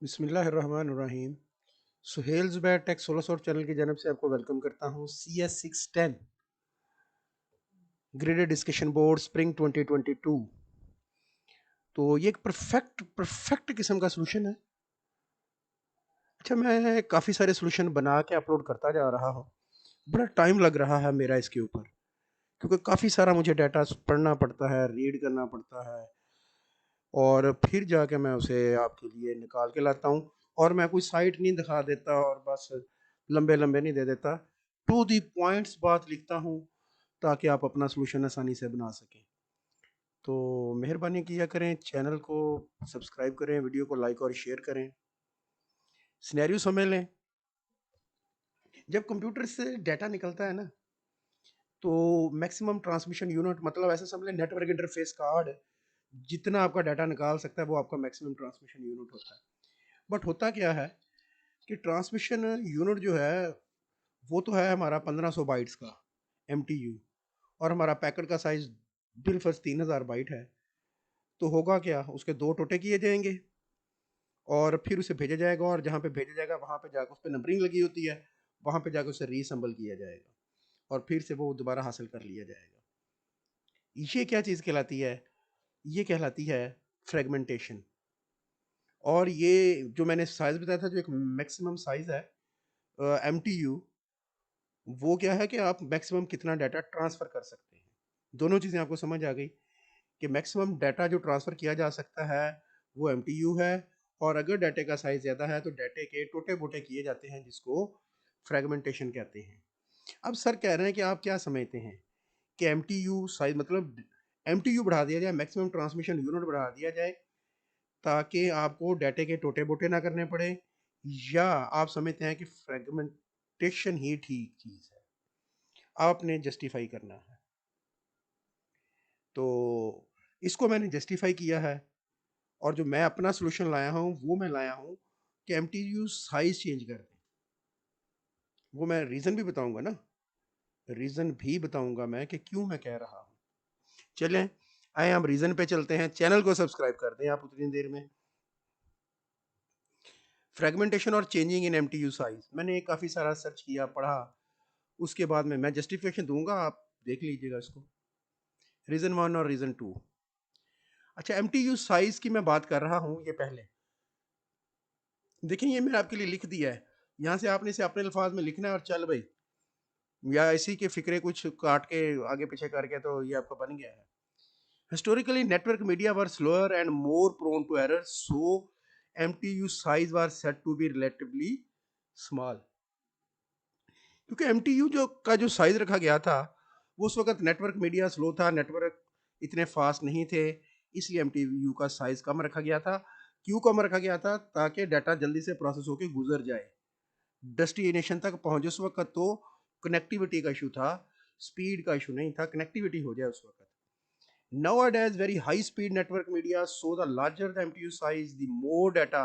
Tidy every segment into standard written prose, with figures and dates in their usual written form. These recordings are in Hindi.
बिस्मिल्लाहिर्रहमानिर्रहीम। Suhel Zubair tech solo soft channel की जानब से आपको वेलकम करता हूँ। CS610 graded discussion board spring 2022। तो ये एक परफेक्ट परफेक्ट किस्म का सॉल्यूशन है। अच्छा, मैं काफ़ी सारे सॉल्यूशन बना के अपलोड करता जा रहा हूँ। बड़ा टाइम लग रहा है मेरा इसके ऊपर, क्योंकि काफ़ी सारा मुझे डाटा पढ़ना पड़ता है, रीड करना पड़ता है और फिर जाके मैं उसे आपके लिए निकाल के लाता हूँ। और मैं कोई साइट नहीं दिखा देता और बस लंबे-लंबे नहीं दे देता। टू द पॉइंट्स बात लिखता हूँ ताकि आप अपना सॉल्यूशन आसानी से बना सकें। तो मेहरबानी किया करें, चैनल को सब्सक्राइब करें, वीडियो को लाइक और शेयर करें। सिनेरियो समझ लें। जब कंप्यूटर से डाटा निकलता है ना, तो मैक्सिमम ट्रांसमिशन यूनिट मतलब ऐसा समझ लें नेटवर्क इंटरफेस कार्ड जितना आपका डाटा निकाल सकता है वो आपका मैक्सिमम ट्रांसमिशन यूनिट होता है। बट होता क्या है कि ट्रांसमिशन यूनिट जो है वो तो है हमारा 1500 बाइट्स का MTU, और हमारा पैकेट का साइज बिलफर्ज 3000 बाइट है। तो होगा क्या, उसके दो टोटे किए जाएंगे और फिर उसे भेजा जाएगा, और जहाँ पे भेजा जाएगा वहाँ पे जाकर उस पर नंबरिंग लगी होती है, वहाँ पे जाकर उसे रीअसेंबल किया जाएगा और फिर से वो दोबारा हासिल कर लिया जाएगा। ये क्या चीज़ कहलाती है? ये कहलाती है फ्रेगमेंटेशन। और ये जो मैंने साइज बताया था, जो एक मैक्सिमम साइज है MTU, वो क्या है कि आप मैक्सिमम कितना डाटा ट्रांसफ़र कर सकते हैं। दोनों चीज़ें आपको समझ आ गई कि मैक्सिमम डाटा जो ट्रांसफ़र किया जा सकता है वो MTU है, और अगर डाटे का साइज़ ज़्यादा है तो डाटे के टोटे-बोटे किए जाते हैं, जिसको फ्रेगमेंटेशन कहते हैं। अब सर कह रहे हैं कि आप क्या समझते हैं कि MTU साइज़ मतलब MTU बढ़ा दिया जाए, मैक्सिमम ट्रांसमिशन यूनिट बढ़ा दिया जाए ताकि आपको डाटे के टोटे-बोटे ना करने पड़े, या आप समझते हैं कि फ्रेगमेंटेशन ही ठीक चीज़ है? आपने जस्टिफाई करना है। तो इसको मैंने जस्टिफाई किया है, और जो मैं अपना सॉल्यूशन लाया हूँ वो मैं लाया हूँ कि MTU साइज चेंज कर दें। वो मैं रीज़न भी बताऊंगा ना, रीज़न भी बताऊंगा मैं कि क्यों मैं कह रहा हूँ। चलें, आए हम रीज़न पे चलते हैं। चैनल को सब्सक्राइब कर दें आप उतनी देर में। फ्रेगमेंटेशन और चेंजिंग इन MTU साइज मैंने काफ़ी सारा सर्च किया, पढ़ा, उसके बाद में मैं जस्टिफिकेशन दूंगा, आप देख लीजिएगा इसको। रीज़न 1 और रीज़न 2। अच्छा, MTU साइज की मैं बात कर रहा हूँ। ये पहले देखिए, ये मैंने आपके लिए लिख दिया है। यहाँ से आपने इसे अपने अल्फाज में लिखना है और चल भाई, या इसी के फिक्रे कुछ काट के आगे पीछे करके तो ये आपका बन गया है। Historically network media were slower and more prone to error, so MTU size were set to be relatively small. क्योंकि MTU जो साइज रखा गया था, वो उस वक्त नेटवर्क मीडिया स्लो था, नेटवर्क इतने फास्ट नहीं थे, इसलिए MTU का साइज कम रखा गया था। क्यों कम रखा गया था? ताकि डाटा जल्दी से प्रोसेस होकर गुजर जाए, डेस्टिनेशन तक पहुंचे। उस वक्त तो कनेक्टिविटी का इशू था, स्पीड का इशू नहीं था, कनेक्टिविटी हो जाए उस वक्त। Nowadays, very high speed network media, so the larger the MTU size, the more data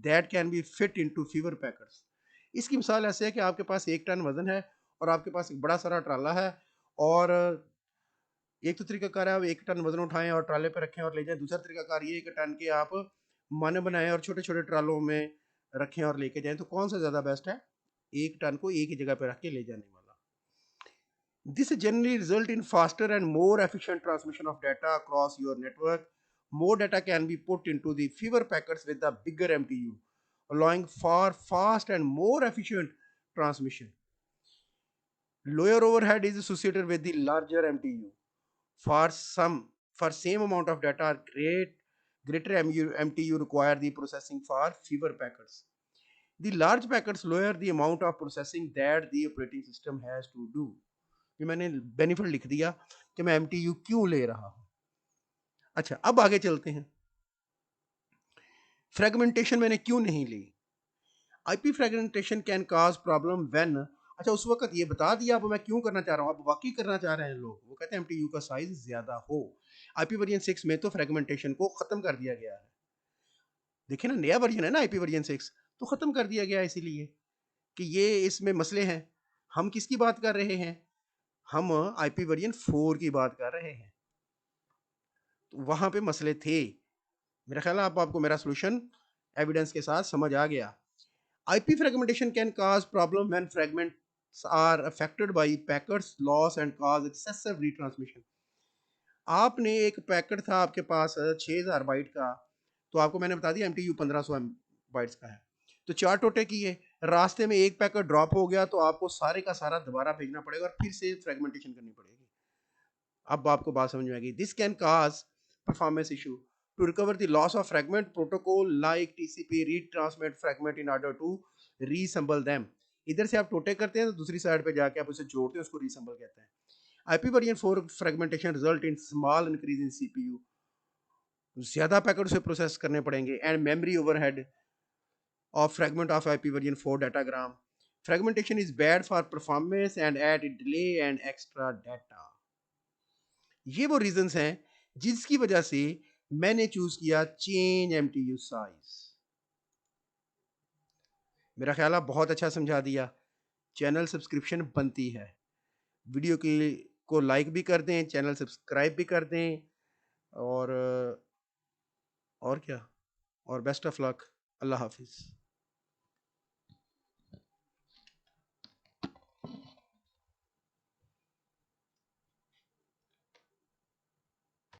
that can be fit into fewer packets. इसकी मिसाल ऐसे है कि आपके पास 1 टन वजन है और आपके पास एक बड़ा सारा ट्राला है, और एक तो तरीकाकार है आप 1 टन वजन उठाएं और ट्राले पे रखें और ले जाएं। दूसरा तरीकाकार ये 1 टन के आप मन बनाएं और छोटे छोटे ट्रालों में रखें और लेके जाएं। तो कौन सा ज़्यादा बेस्ट है? 1 टन को एक ही जगह पे रख के ले जाने वाला। This generally result in faster and more efficient transmission of data across your network. More data can be put into the fewer packets with the bigger MTU, allowing far fast and more efficient transmission. Lower overhead is associated with the larger MTU. For same amount of data, greater MTU require the processing for fewer packets. The large packets lower the amount of processing that the operating system has to do. ये मैंने बेनिफिट लिख दिया कि मैं MTU क्यों ले रहा हूं। अच्छा, अब आगे चलते हैं। फ्रेगमेंटेशन मैंने क्यों नहीं ली? IP fragmentation can cause problem when, अच्छा उस वक्त ये बता दिया, अब मैं क्यों करना चाह रहा हूँ, अब वाकई करना चाह रहे हैं लोग। वो कहते हैं MTU का साइज ज्यादा हो। IP वर्जन 6 में तो फ्रेगमेंटेशन को खत्म कर दिया गया है। देखिए ना, नया वर्जन है ना IP वर्जन 6, तो खत्म कर दिया गया इसीलिए कि ये इसमें मसले हैं। हम किसकी बात कर रहे हैं? हम IP वर्जन 4 की बात कर रहे हैं। तो वहां पे मसले थे। मेरा ख्याल है आपको मेरा सोल्यूशन एविडेंस के साथ समझ आ गया। IP fragmentation can cause problem when fragments are affected by packets loss and cause excessive retransmission। आपने एक पैकेट था आपके पास 6000 बाइट का, तो आपको मैंने बता दिया MTU 1500 बाइट्स का है, तो 4 टोटे किए, रास्ते में एक पैकेट ड्रॉप हो गया तो आपको सारे का सारा दोबारा भेजना पड़ेगा और फिर से फ्रेगमेंटेशन करनी पड़ेगी। अब आपको बात समझ में आएगी। This can cause performance issue. To recover the loss of fragment, protocol like TCP retransmit fragment in order to reassemble them. इधर से आप टोटे करते हैं तो दूसरी साइड पे जाके आप उसे जोड़ते हैं, उसको रीअसेंबल कहते हैं। IP version 4 fragmentation result in small increase in CPU, ज्यादा पैकेट उसे प्रोसेस करने पड़ेंगे, and memory overhead of fragment of IP version 4 datagram. Fragmentation is bad for performance and add delay and extra data। ये वो रीजंस हैं जिसकी वजह से मैंने चूज किया चेंज MTU साइज। मेरा ख्याल है बहुत अच्छा समझा दिया। चैनल सब्सक्रिप्शन बनती है, वीडियो की को लाइक भी कर दें, चैनल सब्सक्राइब भी कर दें, और क्या, और बेस्ट ऑफ लक। अल्लाह हाफिज़।